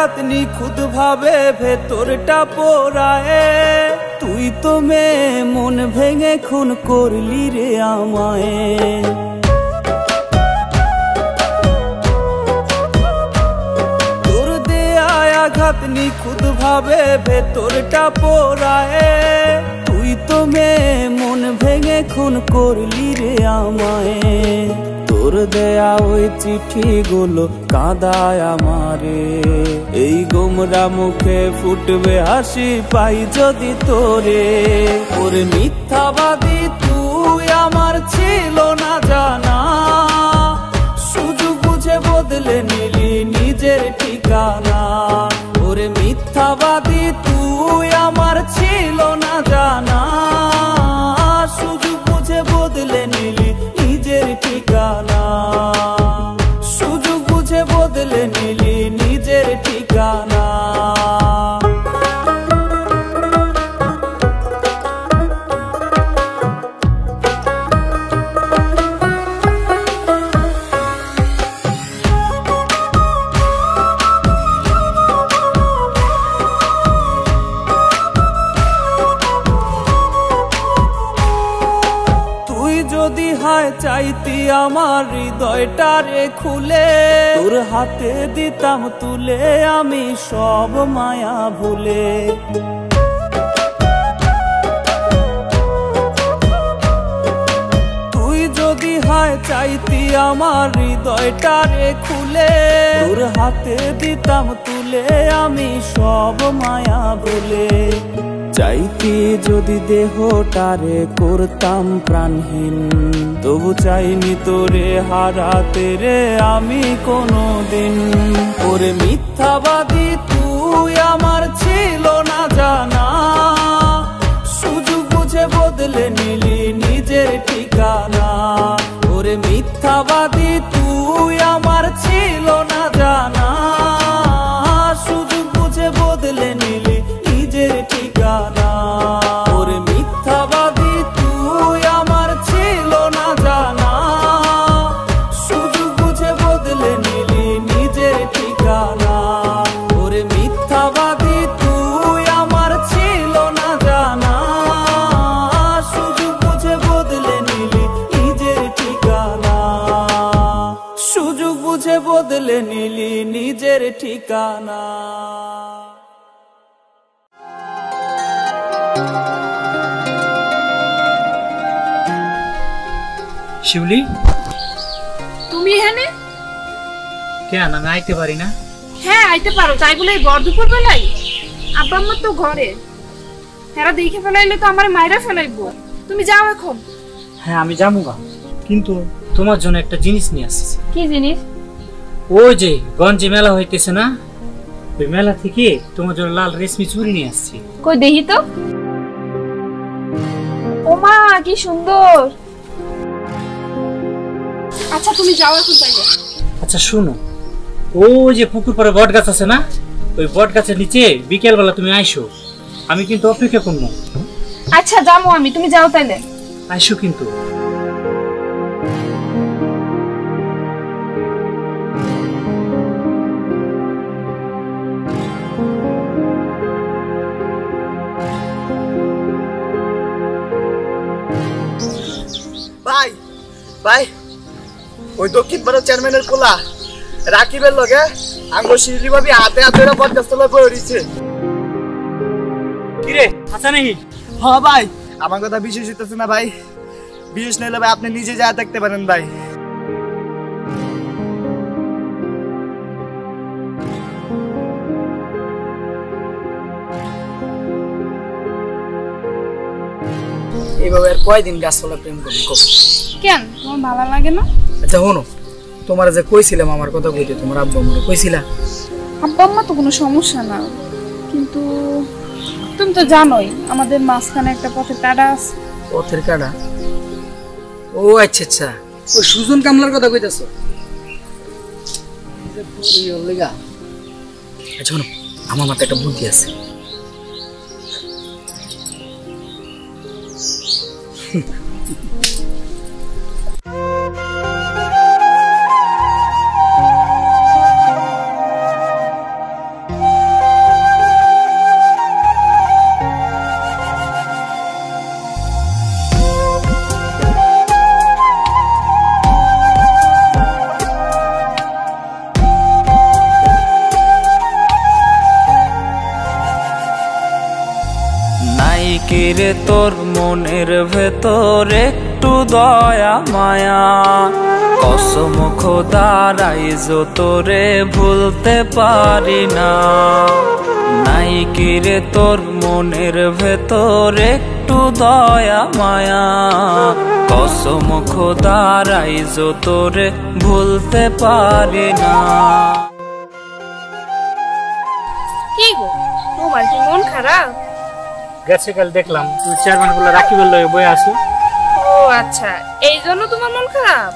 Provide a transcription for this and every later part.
আঘাত নিখুঁত ভাবে ভেতরটা পোড়ায়। তুই তো মেয়ে মন ভেঙে খুন করলি রে আমায়। তোর দেয়া আঘাত নিখুঁত ভাবে ভেতরটা পোড়ায়। তুই তো মেয়ে মন ভেঙে খুন করলি রে আমায়। তোর দেয়া ওই চিঠিগুলো কাঁদায় আমারে। এই গোমরা মুখে ফুটবে হাসি পাই যদি তোরে। ওর মিথ্যাবাদী তুই আমার ছিল না জানা। সুযোগ বুঝে বদলে নিলি নিজের ঠিকানা। ওর মিথ্যাবাদী তুই আমার ছিল না জানা। সুযোগ বুঝে বদলে নিলি নিজের ঠিকানা। সুযোগ বুঝে বদলে নিলি নিজের ঠিকানা। যদি হায় চাইতি আমার হৃদয়টারে খুলে। তোর হাতে দিতাম তুলে আমি সব মায়া ভুলে। তুই যদি হায় চাইতি আমার হৃদয়টারে খুলে। তোর হাতে দিতাম তুলে আমি সব মায়া ভুলে। চাইতি যদি দেহটারে করতাম প্রাণহীন। তবু চাইনি তোরে হারাতে রে আমি কোনোদিন। ওরে মিথ্যাবাদী তুই আমার ছিল না জানা। সুযোগ বুঝে বদলে নিলি নিজের ঠিকানা। ওরে মিথ্যাবাদী তুই আমার ছিল না জানা। সুযোগ বুঝে বদলে নিলি নিজের ঠিকানা। ওরে মিথ্যাবাদী তুই আমার ছিল না জানা। সুযোগ বুঝে বদলে নিলি নিজের ঠিকানা। ওরে মিথ্যাবাদী তুই আমার ছিল না জানা। সুযোগ বুঝে বদলে নিলি নিজের ঠিকানা। সুযোগ বুঝে বদলে নিলি নিজের ঠিকানা। শিউলি, তুমি এখানে কেন? আমি আইতে পারি না? হ্যাঁ আইতে পারো, তাই বলে বড় দুপুর বেলায়? আব্বা আম্মা তো ঘরে, হেরা দেখে ফেলাইলে তো আমার মাইরা ফেলাইবো। তুমি যাও এখন। হ্যাঁ আমি যাবো গা, কিন্তু তোমার জন্য একটা জিনিস নিয়ে আসছি। কি জিনিস? ওই যে গঞ্জে মেলা হইতেছে না, ওই মেলা থেকে তোমার জন্য লাল রেশমি চুড়ি নিয়ে আসছি। কই দেখি তো। ওমা কি সুন্দর। আচ্ছা তুমি যাও এখন তাইলে। আচ্ছা শুনো, ওই যে পুকুর পাড়ে বট গাছ আছে না, ওই বট গাছের নিচে বিকেল বেলা তুমি আইসো, আমি কিন্তু অপেক্ষা করবো। আচ্ছা যাবো আমি, তুমি যাও তাইলে। আইসো কিন্তু। ভাই ভাই, ওই দক্ষিণ পাড়ার চেয়ারম্যানের পোলা রাকিবের লগে আঙ্গুর শিরলি ভাবি হাতে হাতে ওরা বটগাছ তলায় বয়ে রইছে। কি রে, আচ্ছা নাকি? হ্যাঁ ভাই, আমার কথা বিশেষ হইতেছে না ভাই। বিশেষ নাইলে ভাই আপনি নিজে যা দেখতে পারেন ভাই। এইভাবে আর কয়দিন গাছপালা প্রেম করবি? কেন তোমার ভালো লাগে না? আচ্ছা শোনো, তোমার যে কইছিলাম আমার কথা কইতে, তোমার আব্বা আম্মুরে কইছিলা? আব্বা আম্মা তো কোনো সমস্যা না, কিন্তু তুমি তো জানোই আমাদের মাঝখানে একটা পথের কাঁটা আছে। পথের কাঁটা? ও আচ্ছা আচ্ছা, ওই সুজন কামলার কথা কইতাছো? আচ্ছা শোনো, আমার মাথায় একটা বুদ্ধি আছে। মনের ভেতর একটু দয়া মায়া, কসম খোদার আইজো তোরে ভুলতে পারি না। নাই কি রে তোর মনের ভেতর একটু দয়া মায়া, কসম খোদার আইজো তোরে ভুলতে পারি না। কি গো, তোমার কি মন খারাপ? গেছে কাল দেখলাম তুমি চেয়ারম্যান বলে রাকিবের লয়ে বয়ে আছো। ও আচ্ছা, এই জন্য তোমার মন খারাপ?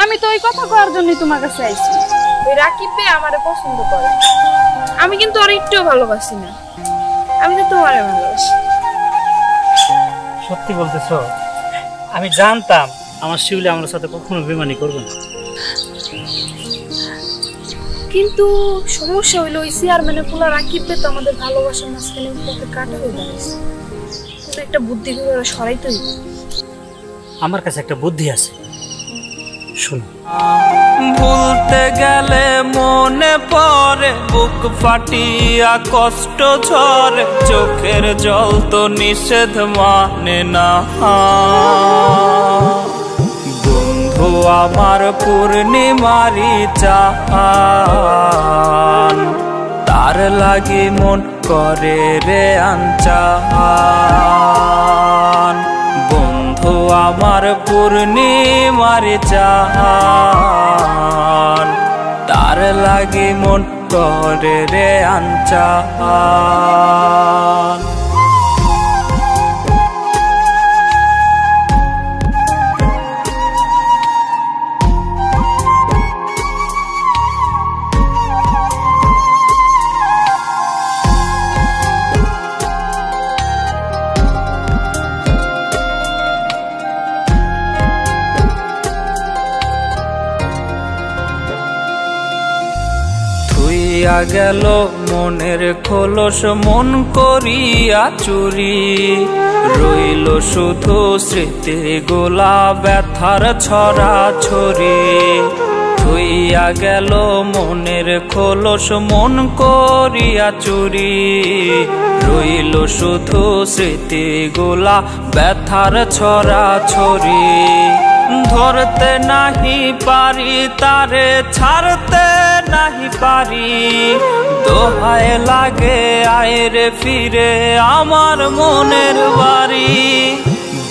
আমি তো ওই কথা করার জন্যই তোমার কাছে আইছি। ওই রাকিব বে আমারে পছন্দ করে, আমি কিন্তু আর একটুও ভালোবাসি না, আমি তো তোমারে ভালোবাসি। সত্যি বলতেছো? আমি জানতাম আমার শিউলি আমার সাথে কখনো বেমানি করবে না। কিন্তু সমস্যা হইলো ওই চেয়ারম্যানের পোলা রাকিব বে তো আমাদের ভালোবাসার মাঝখানে পথে কাটা হয়ে দাঁড়িয়েছে। কোনো একটা বুদ্ধি করে সরাইতে হইব। আমার কাছে একটা বুদ্ধি আছে, শুনো। ভুলতে গেলে মনে পড়ে বুক ফাটিয়া কষ্ট ঝরে, চোখের জল তো নিষেধ মানে না। বন্ধু আমার পূর্ণিমারি চাহান, তার লাগি মন করে রে আনচান। বন্ধু আমার পূর্ণিমার চাহান, তার লাগি মন করে রে আনচান। গেল মনের খোলস মন করিয়া চুরি, রইল শুধু স্মৃতি গোলা ব্যথার ছড়া ছড়ি। থুইয়া গেল মনের খোলস মন করিয়া চুরি, রইল শুধু স্মৃতি গোলা ব্যথার ছড়া ছড়ি। ধরতে নাহি পারি তারে, ছাড়তে নাহি পারি, দোহায় লাগে আয়রে ফিরে আমার মনের বাড়ি।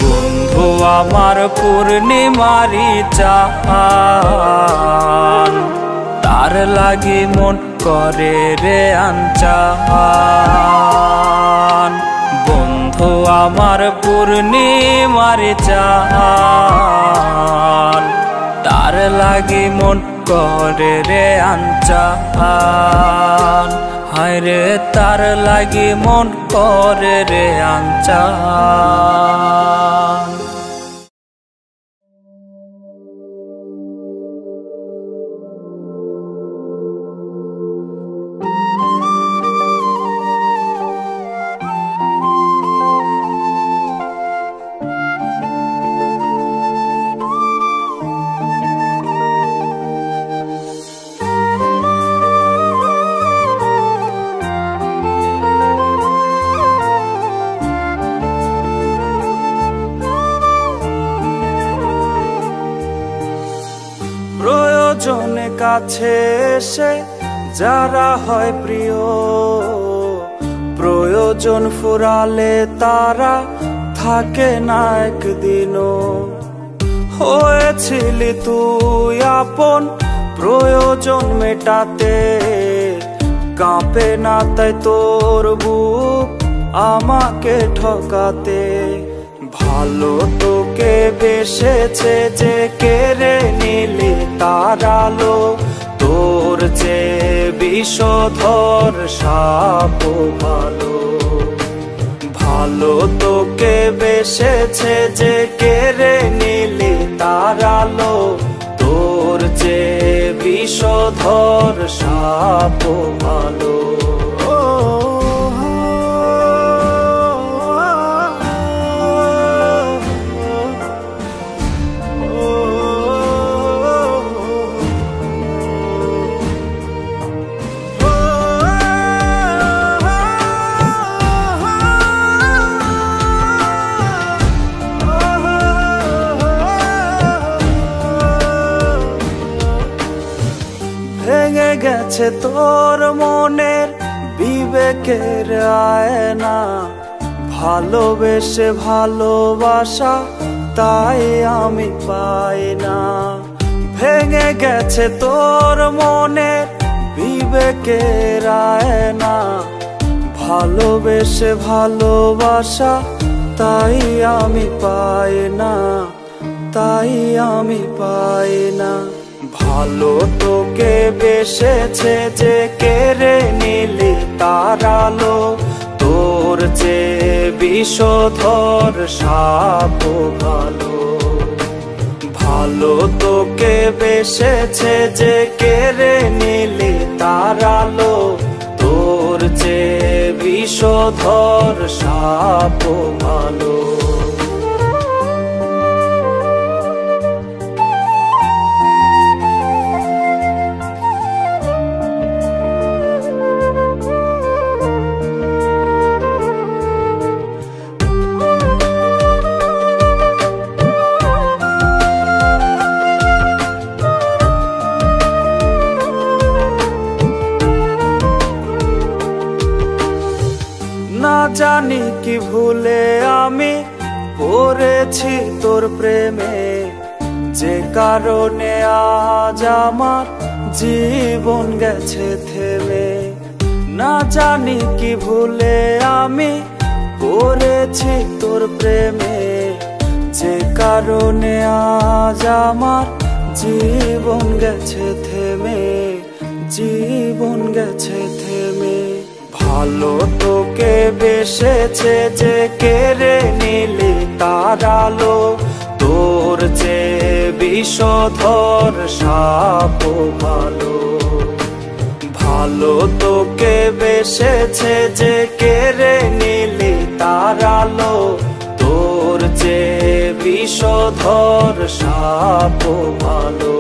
বন্ধু আমার পূর্ণিমারি চাহান, তার লাগি মন করে রে আনচান। বন্ধু আমার পূর্ণিমার চাহান, তার লাগি মন করে রে আনচান। হায় রে তার লাগি মন করে রে আনচান। প্রয়োজনে কাছে এসে যারা হয় প্রিয়, প্রয়োজন ফুরালে তারা থাকে না একদিনও। হয়েছিলি তুই আপন প্রয়োজন মেটাতে, কাঁপে না তাই তোর বুক আমাকে ঠকাতে। ভালো তোকে বেসেছে যে কেড়ে নিলি তার আলো, তোর যে বিষধর সাপ ভালো। ভালো তোকে বেসেছে যে কেড়ে নিলি তার আলো, তোর যে বিষধর সাপ ভালো। গেছে তোর মনের বিবেকের আয়না, ভালোবেসে ভালোবাসা তাই আমি পাই না। ভেঙে গেছে তোর মনের বিবেকের আয়না, ভালোবেসে ভালোবাসা তাই আমি পাই না, তাই আমি পাই না। ভালো তোকে বেসেছে যে কেড়ে নিলি তার আলো, তোর যে বিষধর সাপ ভালো। ভালো তোকে বেসেছে যে কেড়ে নিলি তার আলো, তোর যে বিষধর সাপ ভালো। না জানি কি ভুলে আমি পড়েছি তোর প্রেমে, যে কারণে আজ আমার জীবন গেছে থেমে। না জানি কি ভুলে আমি পড়েছি তোর প্রেমে, যে কারণে আজ আমার জীবন গেছে থেমে, জীবন গেছে থেমে। ভালো তোকে বেসেছে যে কেড়ে নিলি তার আলো, তোর যে বিষধর সাপ ভালো। ভালো তোকে বেসেছে যে কেড়ে নিলি তার আলো, তোর যে বিষধর সাপ ভালো।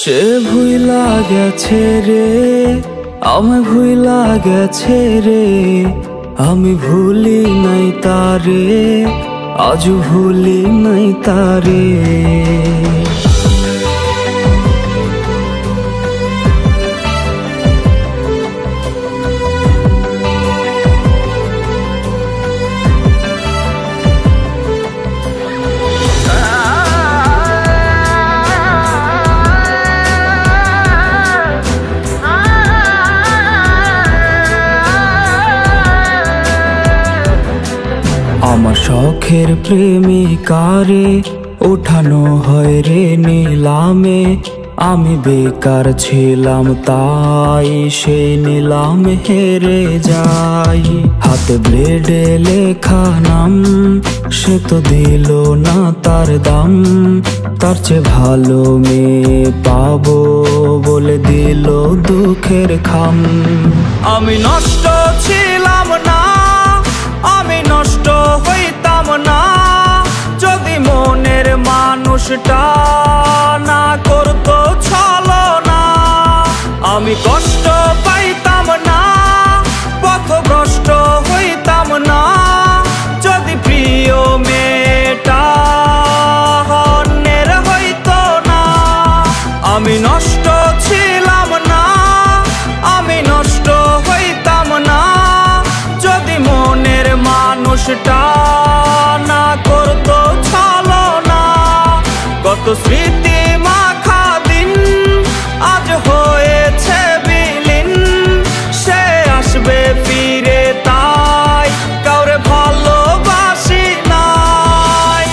সে ভুইলা গেছে রে, আমি ভুইলা গেছে রে, আমি ভুলি নাই তারে, আজ ভুলি নাই তারে। আমার শখের প্রেমিকারে উঠানো হয় রে নিলামে, আমি বেকার ছিলাম তাই সেই নিলাম হেরে যাই। হাতে ব্লেডে লেখা নাম, সে তো দিল না তার দাম, তার চেয়ে ভালো মেয়ে পাবো বলে দিল দুঃখের খাম। আমি নষ্ট ছিলাম না, আমি নষ্ট হইতাম না, যদি মনের মানুষটা না করতো ছলনা। আমি কষ্ট পাইতাম না, পথভ্রষ্ট হইতাম না, যদি প্রিয় মেয়েটা অন্যের হইতো না। আমি নষ্ট ছিলাম না, আমি নষ্ট হইতাম না, যদি মনের মানুষটা না করতো ছলনা। কত স্মৃতি মাখা দিন আজ হয়েছে বিলীন, সে আসবে ফিরে তাই কাউরে ভালোবাসি নাই।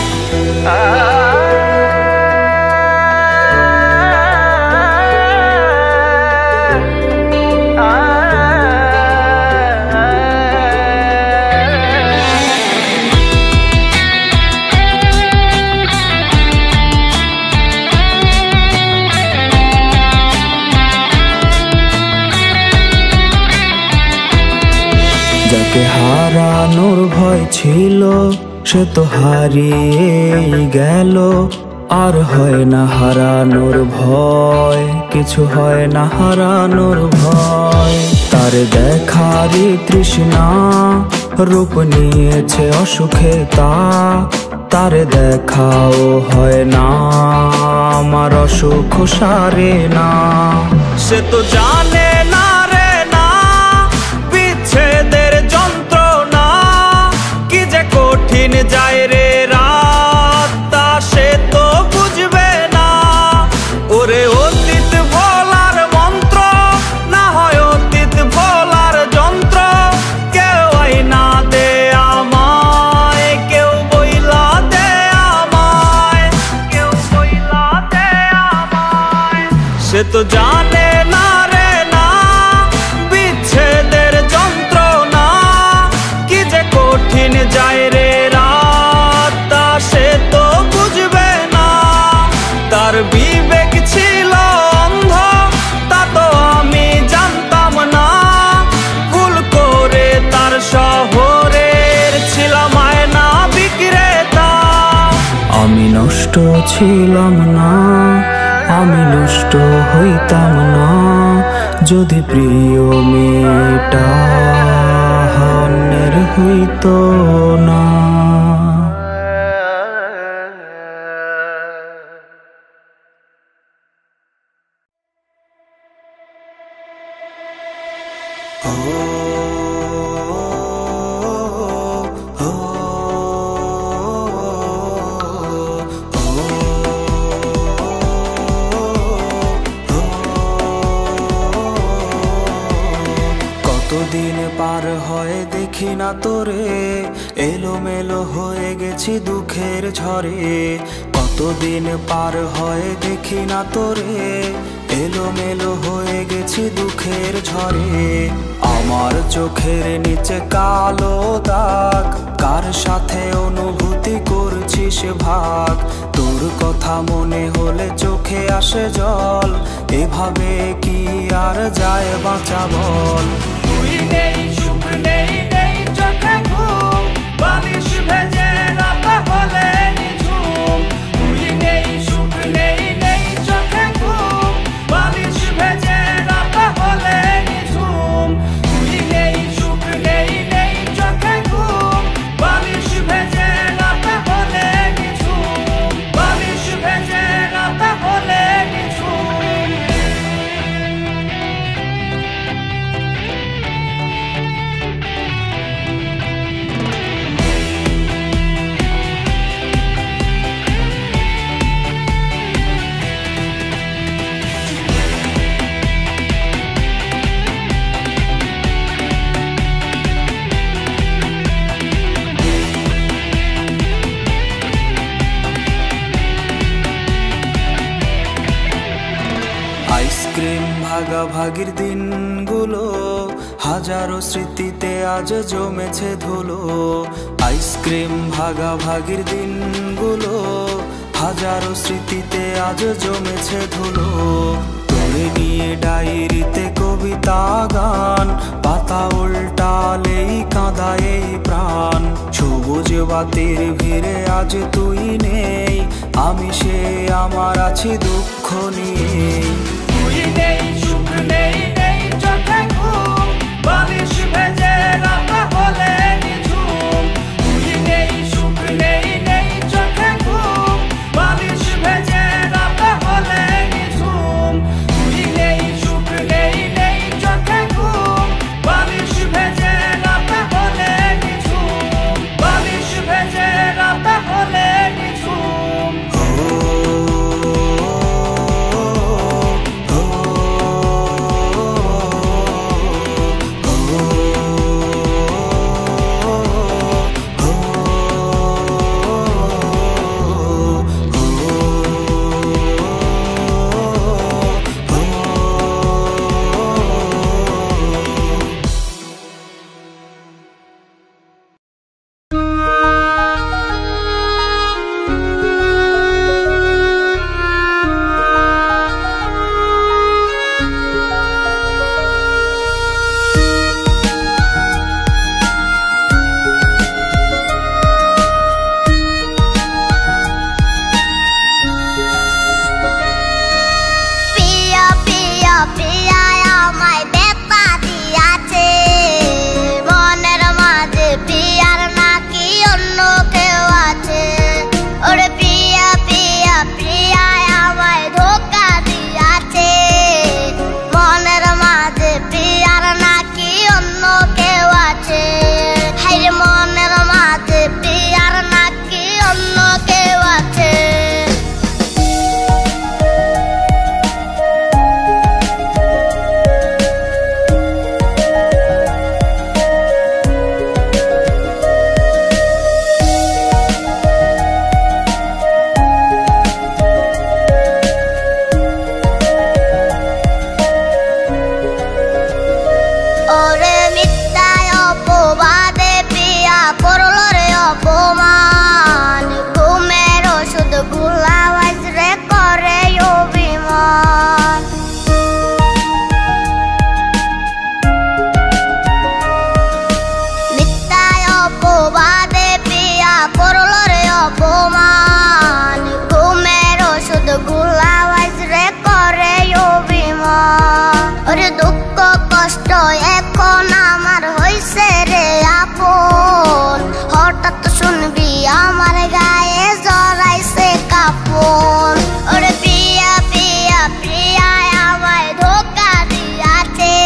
যাকে হারানোর ভয় ছিল সে তো হারিয়ে গেল, আর হয় না হারানোর ভয়, কিছু হয় না হারানোর ভয়। তার দেখারই তৃষ্ণা রূপ নিয়েছে অসুখে তারে দেখাও হয় না, আমার অসুখ সারে না। সে তো জানে না রে না বিচ্ছেদের যন্ত্রণা, কি যে কঠিন যায় রে রাত, তা সে তো বুঝবে না। ওরে অতীত ভোলার মন্ত্র না হয় অতীত ভোলার যন্ত্র, কেউ আইনা দে আমায়, কেউ বইলা দে আমায়, কেউ বইলা দে আমায়। সে তো জানে না রে না বিচ্ছেদের যন্ত্রণা, কি যে কঠিন যায় রে রাত, তা সে তো বুঝবে না। তার বিবেক ছিল অন্ধ তা তো আমি জানতাম না, ভুল করে তার শহরের ছিলাম আয়না বিক্রেতা। আমি নষ্ট ছিলাম না, আমি নষ্ট হইতাম না, যদি প্রিয় মেয়েটা অন্যের হইতো না। কতদিন পার হয় দেখি না তোরে, এলোমেলো হয়ে গেছি দুঃখের ঝড়ে। কতদিন পার হয় দেখি না তোরে, এলোমেলো হয়ে গেছি দুঃখের ঝড়ে। আমার চোখের নিচে কালো দাগ, কার সাথে অনুভূতি করছিস ভাগ। তোর কথা মনে হলে চোখে আসে জল, এভাবে কি আর যায় বাঁচা বল। তুই নেই সুখ নেই নেই চোখে ঘুম, বালিশ ভেজে রাখা হলে নিঝুম। তুই নেই সুখ নেই নেই চোখে ঘুম, বালিশ ভেজে রাখা হলে নিঝুম। তুই নেই সুখ নেই নেই চোখে ঘুম, বালিশ ভেজে রাখা হলে নিঝুম, বালিশ ভেজে রাখা হলে নিঝুম। আইসক্রিম ভাগাভাগির দিনগুলো হাজারো স্মৃতিতে আজ জমেছে ধুলো। আইসক্রিম ভাগাভাগির দিনগুলো হাজারো স্মৃতিতে আজ জমেছে ধুলো। তোরে নিয়ে ডায়েরিতে কবিতা গান, পাতা উল্টালেই কাঁদায় এই প্রাণ। সবুজ বাতির ভিড়ে আজ তুই নেই, আমি সে আমার আছি দুঃখ নিয়ে। তুই নেই সুখ নেই নেই চোখে ঘুম, বালিশ ভেজে রাখা হলে নিঝুম। তুই নেই সুখ নেই নেই চোখে ঘুম, বালিশ ভেজে রাখা হলে নিঝুম। তুই নেই সুখ নেই নেই চোখে ঘুম, বালিশ ভেজে রাখা হলে নিঝুম, বালিশ ভেজে রাখা হলে নিঝুম। ও এখন আমার হইছে রে আপন হঠাৎ শুনবি আমার গায়ে জড়াইছে কাপড় ওরে প্রিয়া প্রিয়া প্রিয়া আমায় ধোকা দিয়াছে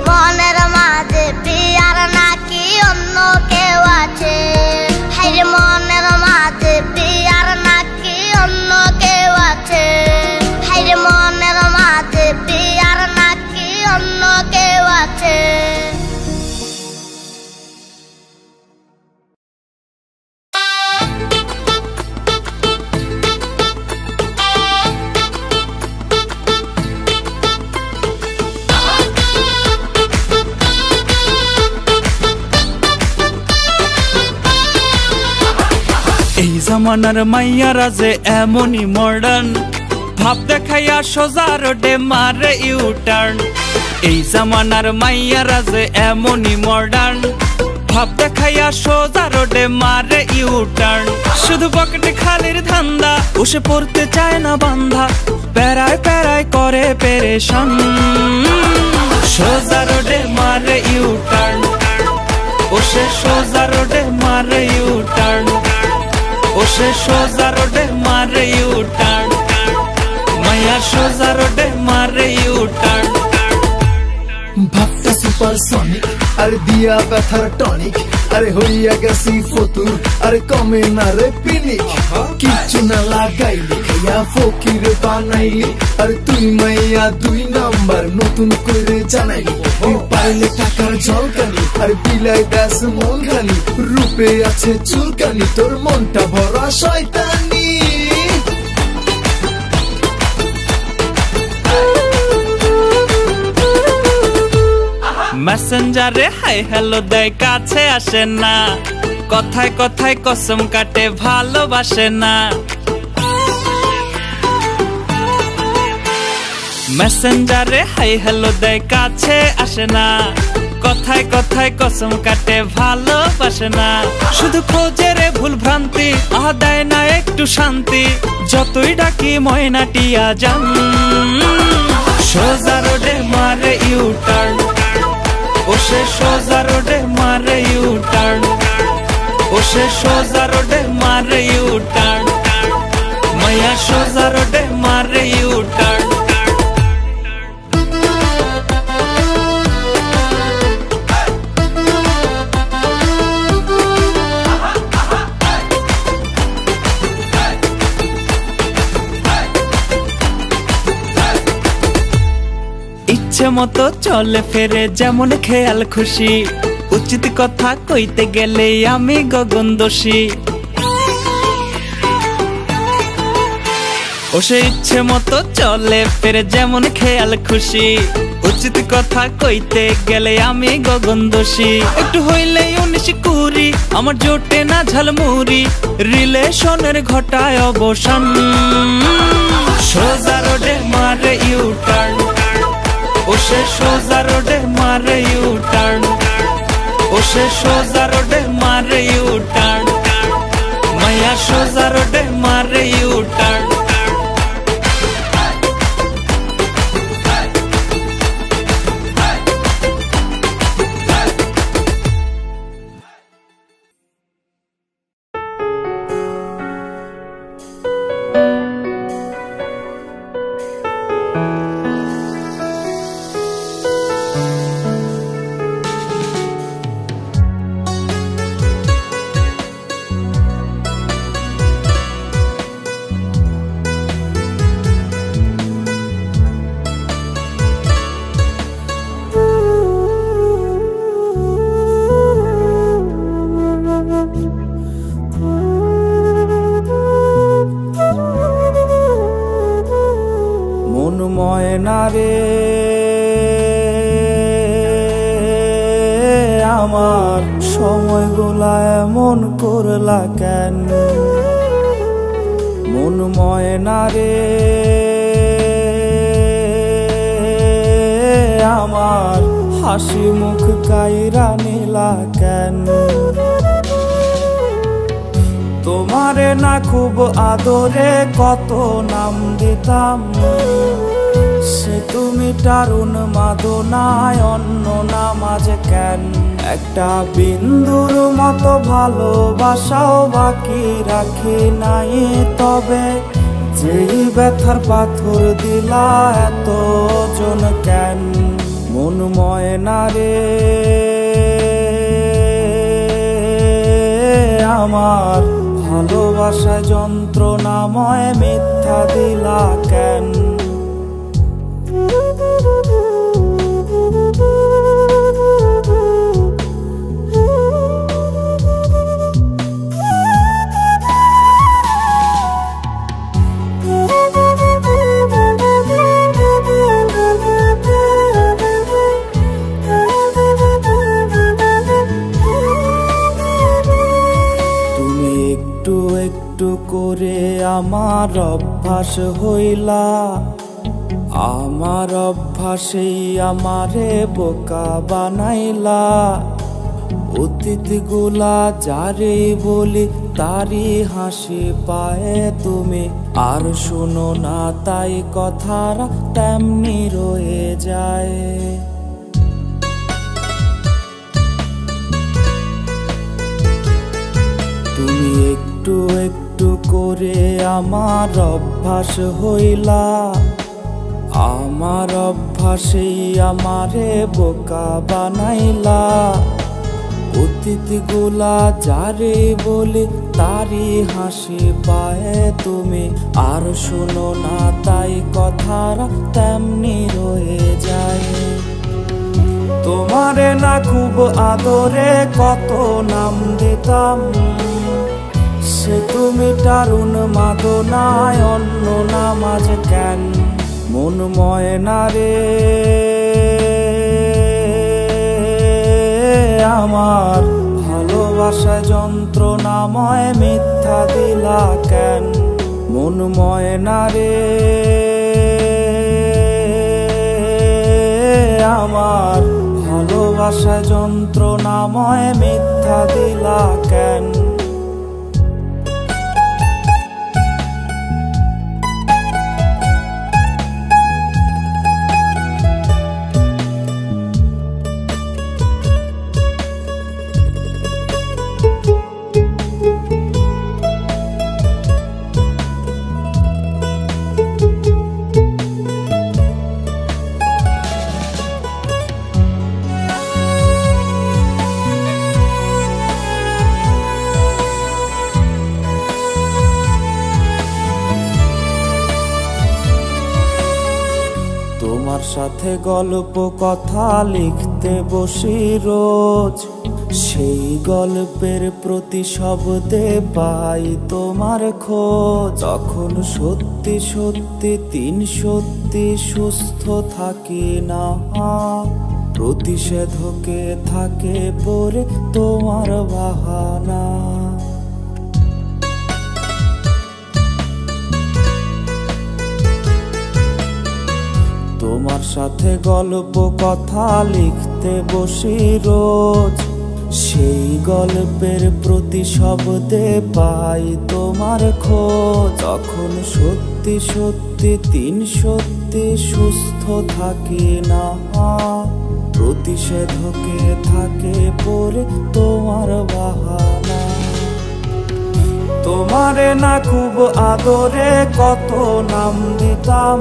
মনের মাঝে প্রিয়ার নাকি অন্য কেউ আছে হাইরে মনের মাঝে প্রিয়ার নাকি অন্য কেউ আছে হাইরে মনের মাঝে প্রিয়ার নাকি অন্য কেউ আছে এই জামানার মাইয়ারা যে এমনই মডার্ন ভাব দেখাইয়া সোজা রোডে মারে ইউটার্ন এই জামানার মাইয়ারা যে এমনই মডার্ন ভাব দেখাইয়া সোজা রোডে মারে ইউটার্ন শুধু পকেটে খালির ধান্দা বসে পড়তে চায় না বান্ধা প্যারায় প্যারায় করে পেরেশান সোজা রোডে মারে ইউটার্ন বসে সোজা রোডে মারে ইউটার্ন ওসে সোজা রোডে মারে ইউটার্ন মাইয়া সোজা রোডে মারে ইউটার্ন ভাবটা সুপারসনিক আরে দিয়া ব্যথার টনিক আরে হইয়া গেছি ফতুর আরে কমে না রে পিনিক কিচ্ছু না লাগাইলি খাইয়া ফকির বানাইলি আরে তুই মাইয়া 2 নাম্বার নতুন করে জানাইলি পাইলে টাকার ঝলকানি আরে বিলাই দাস মন খানি রূপে আছে চুলকানি তোর মনটা ভরা শয়তানি মেসেঞ্জারে হাই হ্যালো দেয় কাছে আসে না কথায় কথায় কসম কাটে ভালোবাসে না মেসেঞ্জারে হাই হ্যালো দেয় কাছে আসে না কথায় কথায় কসম কাটে ভালোবাসে না শুধু খোঁজে রে ভুল ভ্রান্তি আহ দেয় না একটু শান্তি যতই ডাকি ময়নাটিয়া যান সোজা রোডে মারে ইউটার্ন ওসে সোজা রোডে মারে ইউটার্ন ওসে সোজা রোডে মারে ইউটার্ন মাইয়া সোজা রোডে মারে ইউটার্ন ইচ্ছে মতো চলে ফেরে যেমন খেয়াল খুশি উচিত কথা কইতে গেলে আমি গগন দোষী ও সে ইচ্ছে মতো চলে ফেরে যেমন খেয়াল খুশি উচিত কথা কইতে গেলে আমি গগন দোষী একটু হইলেই 19-20 আমার জোটে না ঝালমুড়ি রিলেশনের ঘটায় অবসান সোজা রোডে মারে ইউটার্ন ওসে সোজা রোডে মারে ইউটার্ন ওসে সোজা রোডে মারে ইউটার্ন মাইয়া সোজা রোডে মারে ইউটার্ন ময়না রে আমার সময়গুলা এমন করলা কেন মন ময়না রে আমার হাসি মুখ কাইরা নিলা কেন তোমারে না খুব আদরে কত নাম দিতাম সে তুমি টারুণ মাদনায় অন্য নামাজ কেন? একটা বিন্দুর মতো ভালোবাসাও বাকি রাখি নাই, তবে যেই ব্যথার পাথর দিলা এত জন কেন? মন ময়না রে আমার, ভালোবাসা যন্ত্রণাময় মিথ্যা দিলা কেন? করে আমার অভ্যাস হইলা, আমার অভ্যাসেই আমারে বোকা বানাইলা। অতীত গুলা যারে বলি তারি হাসি পায়ে তুমি, আর শুনো না তাই কথারা তেমনি রয়ে যায়। তুমি একটু একটু করে আমার অভ্যাস হইলা, আমার অভ্যাসেই আমারে বোকা বানাইলা। অতীত গুলা যারে বলি তারি হাসি পায়ে তুমি, আর শুনো না তাই কথারা তেমনি রয়ে যায়। তোমারে না খুব আদরে কত নাম দিতাম, সে তুমি টারুণ মাদনায় অন্য নামাজ কেন? মন ময়না রে আমার, ভালোবাসা যন্ত্রণাময় মিথ্যা দিলা কেন? মন ময়না রে আমার, ভালোবাসা যন্ত্রণাময় মিথ্যা দিলা কেন? তোমার সাথে গল্প কথা লিখতে বসি রোজ, সেই গল্পের প্রতি শব্দে পাই তোমার খোঁজ। তখন সত্যি সত্যি তিন সত্যি সুস্থ থাকি না, প্রতিষেধকে থাকে পরে তোমার বাহানা। তোমার সাথে গল্প কথা লিখতে বসি রোজ, সেই গল্পের প্রতি শব্দে পাই তোমার খোঁজ। তখন সত্যি সত্যি তিন সত্যি সুস্থ থাকি না, প্রতিষেধকে থাকে পরে তোমার বাহানা। তোমারে না খুব আদরে কত নাম দিতাম,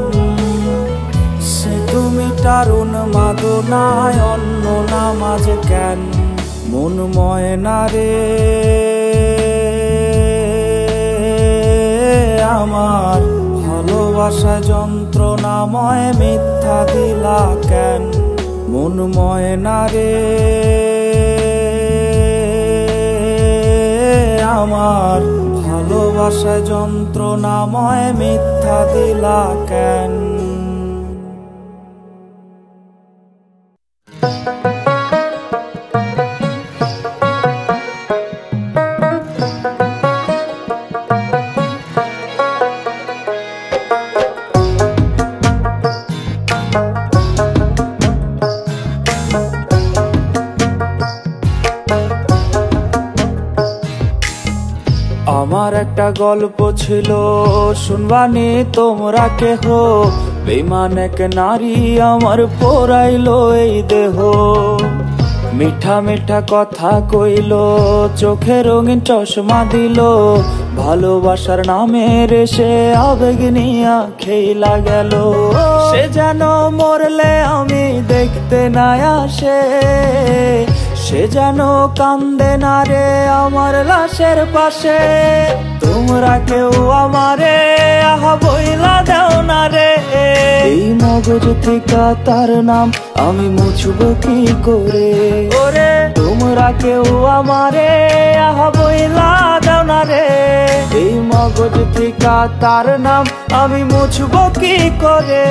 সে তুমি টারুণ মাদনায় অন্য নামাজ কেন? মন ময়না রে আমার, ভালোবাসা যন্ত্রণাময় মিথ্যা দিলা কেন? মন ময়না রে আমার, ভালোবাসা যন্ত্রণাময় মিথ্যা দিলা কেন? আমার একটা গল্প ছিল, শুনবানি তোমরা কেহ? বেমান এক নারী আমার পোড়াইলো এই দেহ, মিঠা মিঠা কথা কইল, চোখে রঙিন চশমা দিল, ভালোবাসার নামে রেসে আবেগ নিয়া খেলা গেল। সে যেন মরলে আমি দেখতে না আসে, সে যেন কান্দে না রে আমার লাশের পাশে। তোমরা কেউ আমারে আহা বইলা দাও না রে, এই মগজ থেকে তার নাম আমি মুছব কি করে। ওরে তোমরা কেউ আমারে আহা বইলা দাও না রে, এই মগজ থেকে তার নাম আমি মুছব কি করে।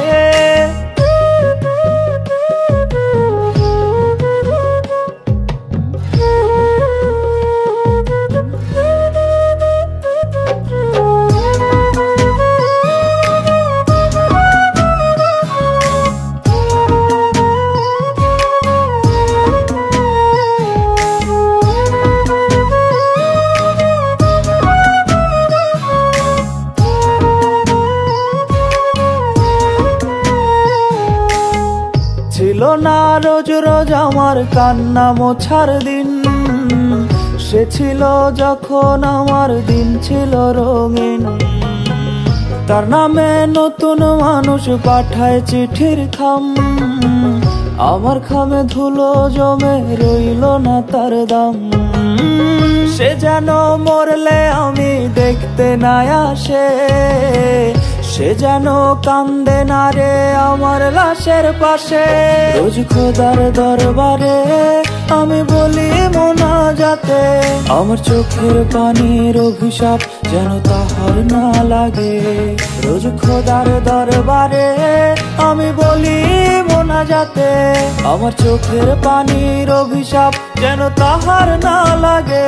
ছিল না রোজ রোজ আমার কান্না মোছার দিন, সে ছিল যখন আমার দিন ছিল রঙিন। তার নামে নতুন মানুষ পাঠায় চিঠির খাম, আমার খামে ধুলো জমে রইল না তার দাম। সে যেন মরলে আমি দেখতে না আসে, সে যেন কান্দে না রে আমার লাশের পাশে। রোজ খোদার দরবারে আমি বলি মোনাজাতে, আমার চোখের পানির অভিশাপ যেন তাহার না লাগে। রোজ খোদার দরবারে আমি বলি মোনাজাতে, আমার চোখের পানির অভিশাপ যেন তাহার না লাগে।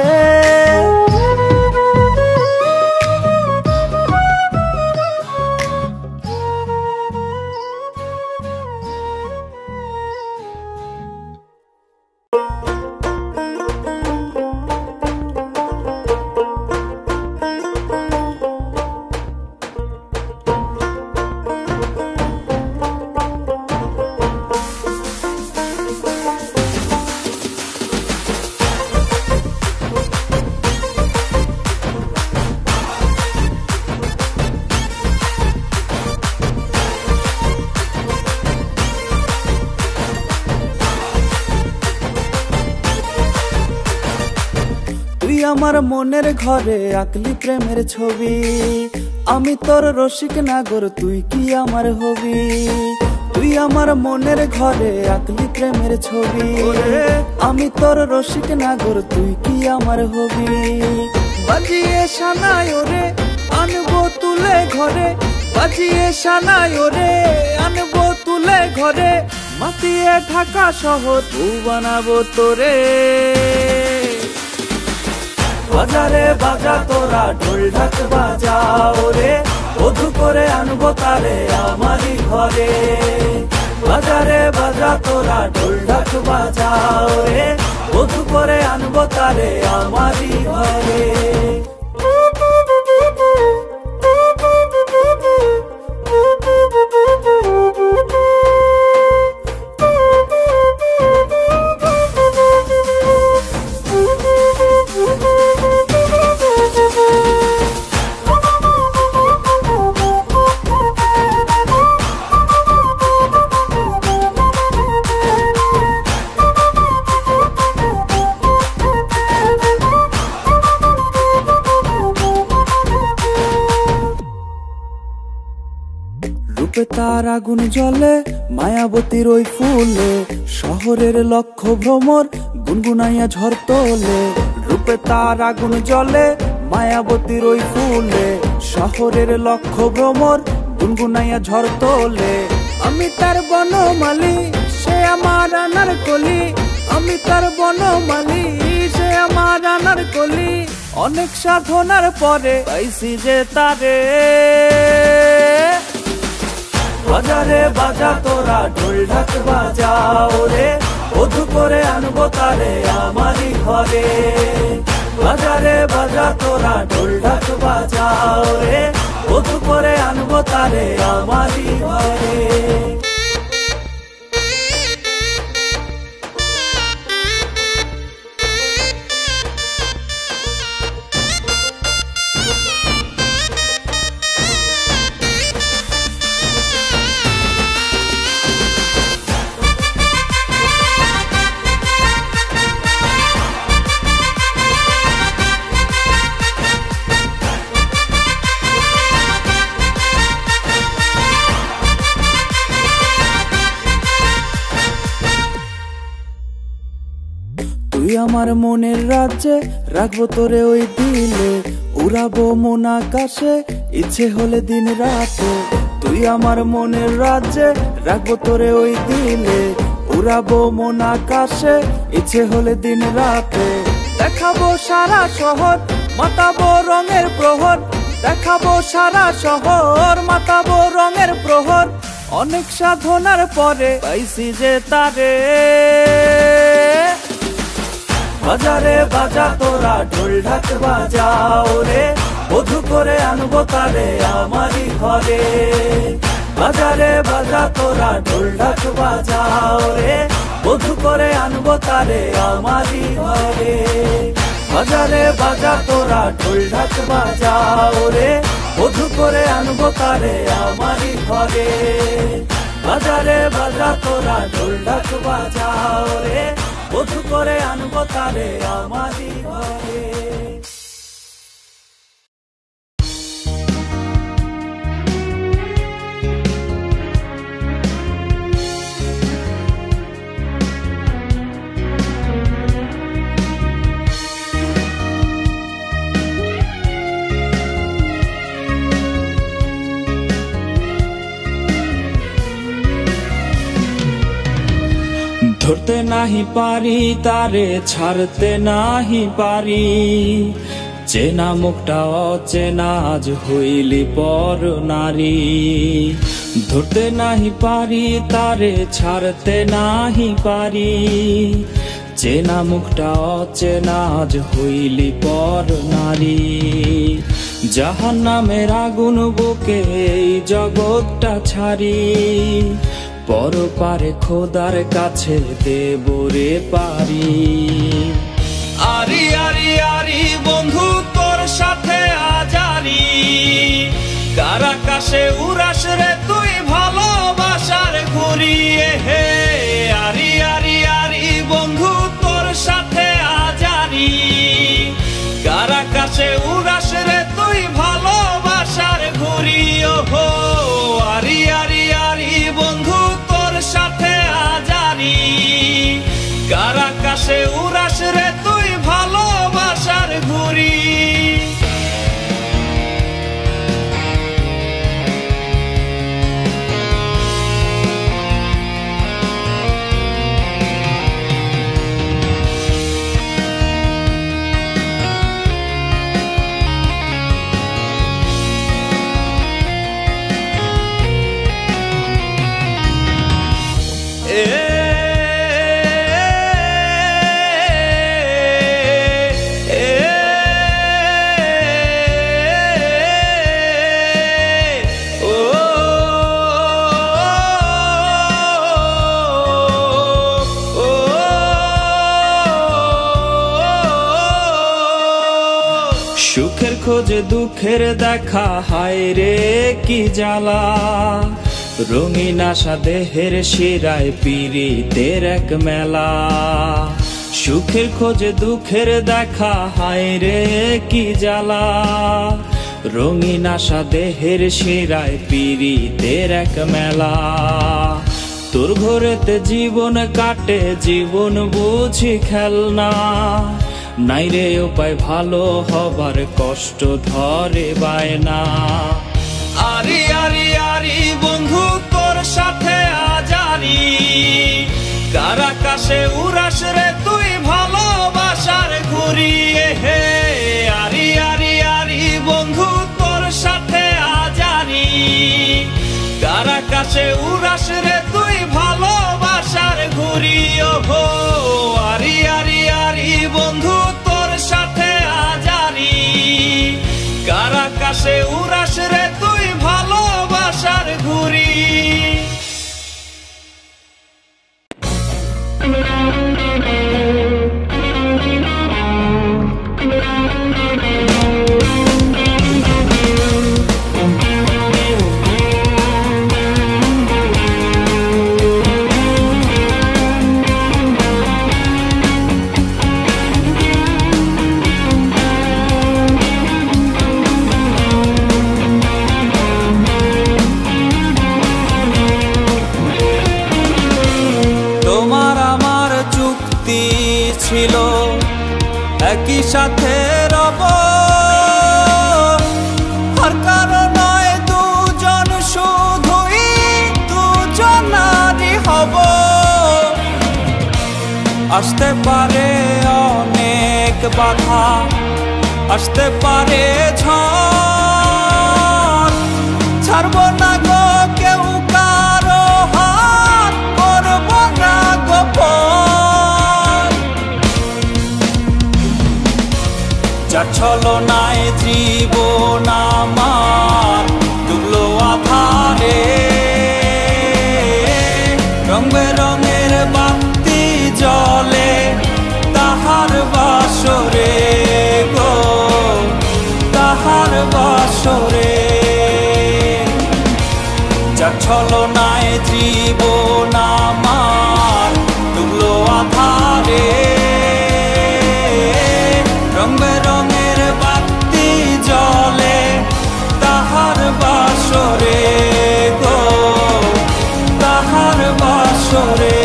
আমার মনের ঘরে আঁকলি প্রেমের ছবি, আমি তোর রসিক নাগর তুই কি আমার হবি। তুই আমার মনের ঘরে আঁকলি প্রেমের ছবি, আমি তোর রসিক নাগর তুই কি আমার হবি। বাজিয়ে সানাই ওরে আনবো তুলে ঘরে, বাজিয়ে সানাই ওরে আনবো তুলে ঘরে, মাতিয়ে ঢাকা শহর তু বানাবো তোরে। বাজারে বাজা তোরা ঢোল ঢাক বাজাও রে, বধু করে আনবো তারে আমারই ঘরে। বাজারে বাজা তোরা ঢোল ঢাক বাজাও রে, বধু করে আনবো তারে আমারই ঘরে। রূপে তার আগুন জ্বলে মায়াবতীর ওই ফুলে, শহরের লক্ষ্য ভ্রমর গুনগুনাইয়া ঝড় তোলে। রূপে তার আগুন জ্বলে মায়াবতীর ওই ফুলে, শহরের লক্ষ্য ভ্রমর গুনগুনাইয়া ঝড় তোলে। আমি তার বনমালী সে আমার আনার কলি, আমি তার বনমালী সে আমার আনার কলি। অনেক সাধনার পরে পাইছি যে তারে। বাজারে বাজা তোরা ঢোল ঢাক বাজাও রে, বধু করে আনবো তারে আমারই ঘরে। বাজারে বাজা তোরা ঢোল ঢাক বাজাও রে, বধূ করে আনবো তারে আমারই ঘরে। তুই আমার মনের রাজ্যে, রাখবো তোরে ওই দিলে, উড়াবো মন আকাশে, ইচ্ছে হলে দিন রাতে। তুই আমার মনের রাজ্যে, রাখবো তোরে ওই দিলে, উড়াবো মন আকাশে, ইচ্ছে হলে দিন রাতে। দেখাবো সারা শহর, মাতাবো রঙের প্রহর, দেখাবো সারা শহর, মাতাবো রঙের প্রহর। অনেক সাধনার পরে পাইছি যে তারে, বাজারে বাজা তোরা ঢোল ঢাক বাজাও রে, বধূ করে আনবো তারে আমারই ঘরে। বাজারে বাজা তোরা ঢোল ঢাক বাজাও রে, বধূ করে আনবো তারে আমারই ঘরে। বাজারে বাজা তোরা ঢোল ঢাক বাজাও রে, বধূ করে আনবো তারে আমারই ঘরে। বাজারে বাজা তোরা ঢোল ঢাক বাজাও রে, বধূ করে আনবো তারে আমারই ঘরে। ধরতে নাহি পারি তারে, ছাড়তে নাহি পারি, চেনা মুখটা অচেনা আজ হইলি পর নারী। ধরতে নাহি পারি তারে, ছাড়তে নাহি পারি, চেনা মুখটা অচেনা আজ হইলি পর নারী। জাহান্নামের আগুন বুকে এই জগৎটা ছাড়ি, পর পারে খোদার কাছে দেব রে পারি। আরি আরি আরি বন্ধু তোর সাথে আজারি, কার আকাশে উড়াস রে তুই ভালোবাসার ঘুরি। হে আরি আরি আরি বন্ধু তোর সাথে আজারি, কার আকাশে উড়াস রে তুই ভালোবাসার ঘুরি। ওহো আরি আরি আরি বন্ধু তোর সাথে আজারি, কার আকাশে উড়াস রে তুই ভালোবাসার ঘুরি। সুখের খোঁজে দুঃখের দেখা, হায় রে কি জ্বালা, রঙিন আশা দেহের শিরায় পীড়িতের এক মেলা। সুখের খোঁজে দুঃখের দেখা, হায় রে কি জ্বালা, রঙিন আশা দেহের শিরায় পীড়িতের এক মেলা। তোর ঘরেতে জীবন কাটে, জীবন বুঝি খেলনা, নাই রে উপায় ভালো হবার, কষ্ট ধরে বায়না। আরি আরি আরি বন্ধু তোর সাথে আজারি, কার আকাশে উড়াস রে তুই ভালোবাসার ঘুরি। হে আরি আরি আরি বন্ধু তোর সাথে আজারি, কার আকাশে উড়াস রে তুই ভালোবাসার ঘুরি। ওহো আরি আরি আরি বন্ধু তোর সাথে আকাশে উড়াস রে তুই ভালোবাসার ঘুড়ি। ছিল একই সাথে রব, আর কারণ নয় দুজন শুধুই দুজনারই হব। আসতে পারে অনেক বাধা, আসতে পারে ঝড়, ছাড়ব না গো কেউ কারো হাত, করব না গোপন। যার ছলনায় জীবন আমার ডুবলো আধারে, রং বেরঙের বাতি জ্বলে তাহার বাসরে গো, তাহার বাসরে। যার ছলনায় জীবন আমার ডুবলো আধারে, রং বেরঙের বাতি জ্বলে তাহার বাসরে গো, তাহার বাসরে।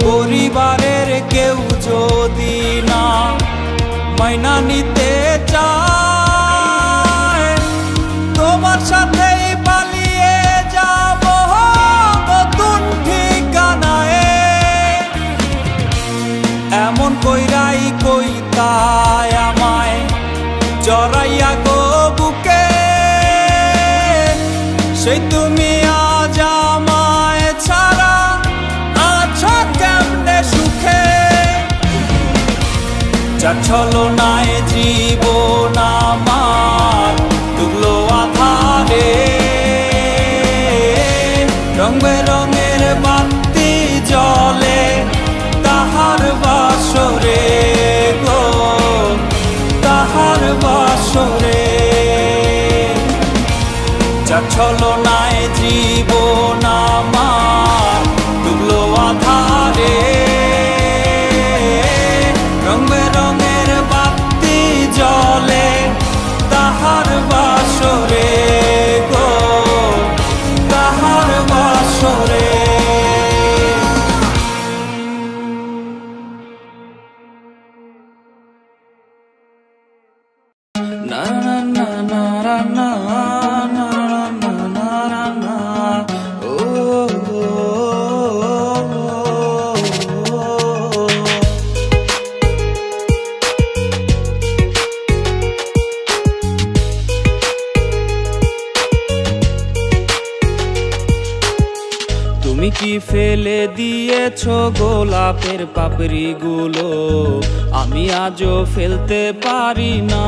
পরিবারের কেউ যদি না মাইনা নিতে চায়, তোমার সাথেই পালিয়ে যাব নতুন ঠিকানায়। এমন কইরাই কইতায় আমায় জড়াইয়া গো বুকে, সেই তুমি আজ আমায় ছাড়া আছো কেমনে সুখে। যার ছলনায় জীবন আমার ডুবলো আধারে, রং বেরঙের বাতি জ্বলে তাহার বাসরে গো, তাহার বাসরে। যার ছলনায় জীবন আমার ডুবলো আধারে, রং বেরঙের বাতি জ্বলে তাহার বাসরে গো, তাহার বাসরে। না না না না না না না না না, ও তুমি কি ফেলে দিয়েছো গোলাপের পাপড়ি গুলো, আমি আজও ফেলতে পারি না।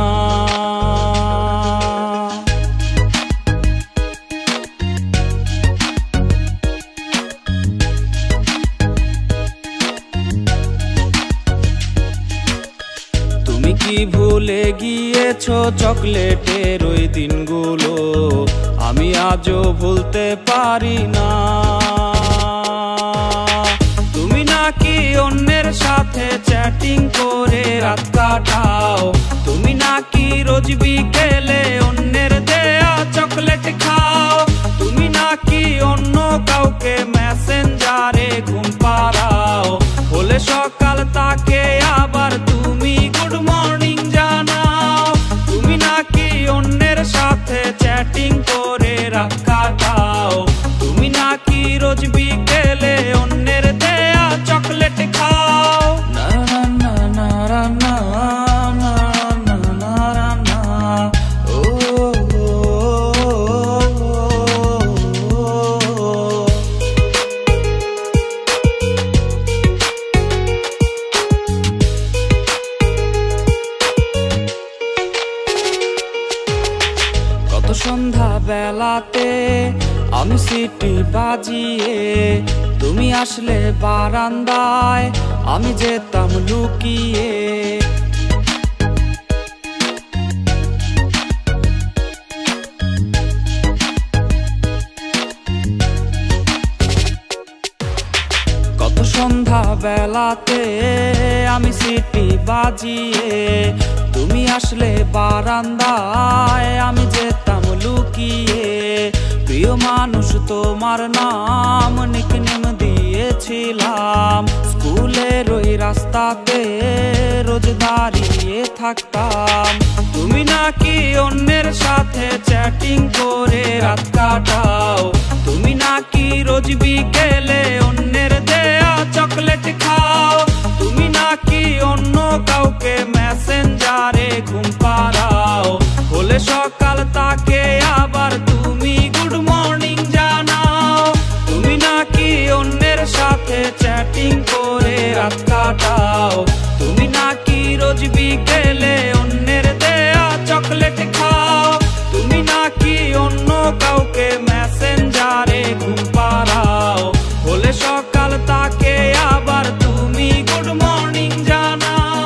তুমি কি ভুলে গিয়েছো চকলেটের ওই দিনগুলো, আমি আজও ভুলতে পারি না। তুমি নাকি অন্যের সাথে চ্যাটিং করে রাত কাটাও, তুমি নাকি রোজ বিকেলে অন্যের দেয়া চকলেট খাও, তুমি নাকি অন্য কাউকে মেসেঞ্জার নাকি অন্যের সাথে চ্যাটিং করে রাত কাটাও, তুমি নাকি রোজ বিকেলে অন্যের দেয়া চকলেট খাও। না না না না না না না না না ও কত সন্ধ্যা বেলাতে আমি সিটি বাজিয়ে, তুমি আসলে বারান্দায় আমি যেতাম লুকিয়ে। কত সন্ধ্যা বেলাতে আমি সিটি বাজিয়ে, তুমি আসলে বারান্দায় আমি যেতাম লুকিয়ে। প্রিয় মানুষ তোমার নাম নিকনেম দিয়েছিলাম, স্কুলের ওই রাস্তাতে রোজ দাঁড়িয়ে থাকতাম। তুমি নাকি অন্যের সাথে চ্যাটিং করে রাত কাটাও, তুমি নাকি রোজ বিকেলে অন্যের দেয়া চকলেট খাও, তুমি নাকি অন্য কাউকে মেসেঞ্জারে ঘুম পাড়াও, হলে সকাল তাকে আবার তুমি গুড মর্নিং জানাও। তুমি নাকি অন্যের সাথে চ্যাটিং করে রাত কাটাও, তুমি নাকি রোজ বিকেলে অন্যের দেয়া চকলেট খাও, তুমি নাকি অন্য কাউকে মেসেঞ্জারে ঘুম পাড়াও, হলে সকাল তাকে আবার তুমি গুড মর্নিং জানাও।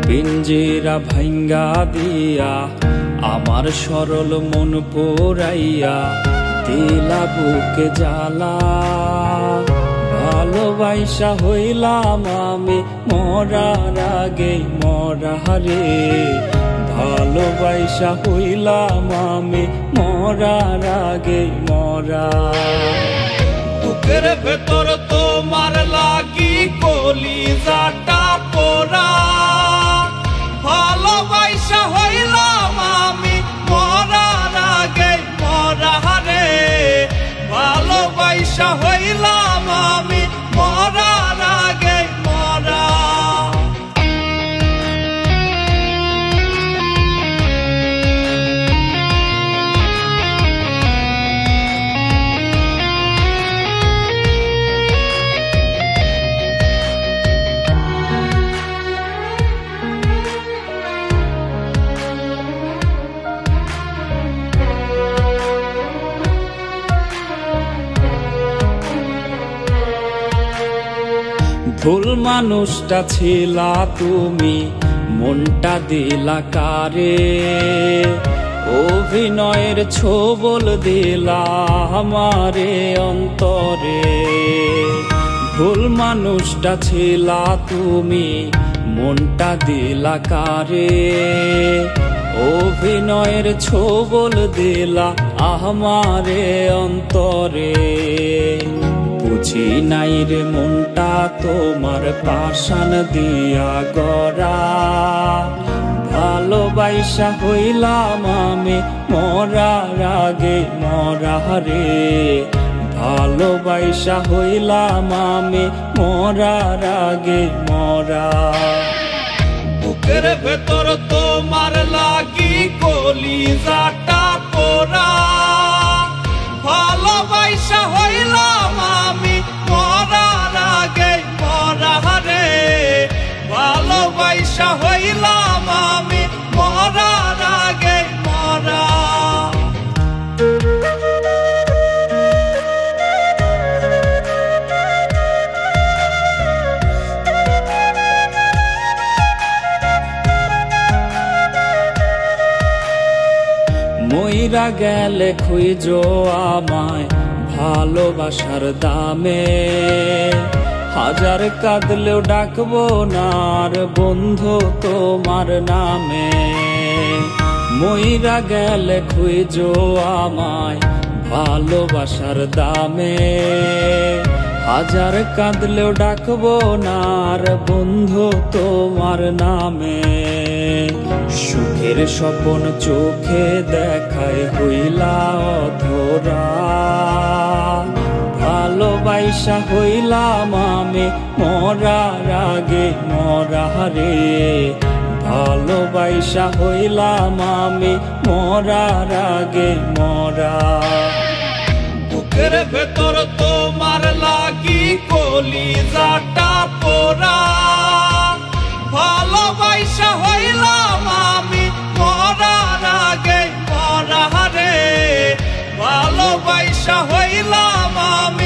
পিঞ্জিরা ভাঙ্গা দিয়া আমার সরল মন পোড়াইয়া দিলা বুকে জ্বালা, ভালোবাসা হইলাম আমি মরার আগে মরা রে, ভালোবাসা হইলাম আমি মরার আগে মরা। বুকের ভেতর তোমার লাগি কলিজাটা পোড়া, ভালোবাসা হইলাম আমি মরার আগে মরা রে, ভালোবাসা হইলাম আমি মরার আগে মরা। ভুল মানুষটা ছিলা তুমি, মনটা দিলা কারে, অভিনয়ের ছোবল দিলা আমারে অন্তরে। ভুল মানুষটা ছিলা তুমি, মনটা দিলা কারে, অভিনয়ের ছোবল দিলা আমারে অন্তরে। বুঝি নাই রে মনটা তোমার পাষাণ দিয়া গড়া, ভালোবাসা হইলাম আমি মরার আগে মরা রে, ভালোবাসা হইলাম আমি মরার আগে মরা। বুকের ভেতর তোমার লাগি কলিজাটা পোড়া, ভালোবাসা হইলাম আমি মরার আগে মরা রে, ভালোবাসা হইলাম আমি মরার আগে মরা। মইরা গেলে খুঁজো আমায় ভালোবাসার দামে, হাজার কাঁদলেও ডাকবো না আর বন্ধু তোমার নামে। মইরা গেলে খুঁজো আমায় ভালোবাসার দামে, হাজার কাঁদলেও ডাকবো না আর বন্ধু তোমার নামে। সুখের স্বপন চোখে দেখায় হইলা অধরা, ভালোবাসা হইলাম আমি মরার আগে মরা রে, ভালোবাসা হইলাম আমি মরার আগে মরা। বুকের ভেতর তোমার লাগি কলিজাটা পোড়া, ভালোবাসা হইলাম আমি মরার আগে মরা রে, ভালোবাসা হইলাম আমি